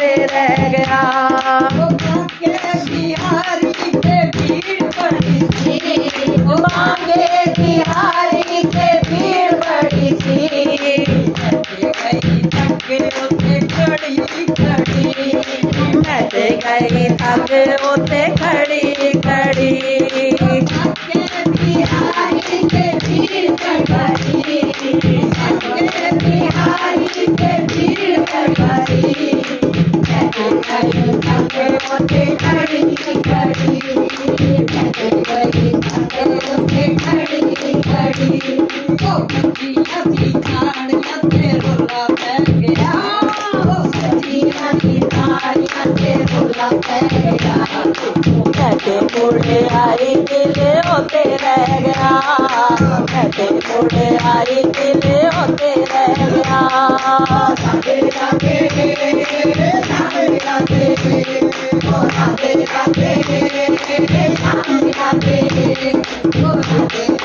होते रह गया। बांके बिहारी के भीड़ बड़ी थी, बांके बिहारी के भीड़ बड़ी थी। मैं गई थक उते खड़ी खड़ी। बांके बिहारी के भीड़ बड़ी थी, बांके बिहारी के भीड़ बड़ी थी। मैं गई थक उते खड़ी खड़ी, मैं गई थक उते खड़ी खड़ी। ओ बच्चियां सी झाड़ियां ते रुला पै गया, सजियां की तारियां ते रुला पै गया। कहते बूढ़े आई दिल होते रह गया, कहते बूढ़े आई दिल होते रह गया। राधे राधे राधे राधे ओ राधे राधे राधे राधे ओ राधे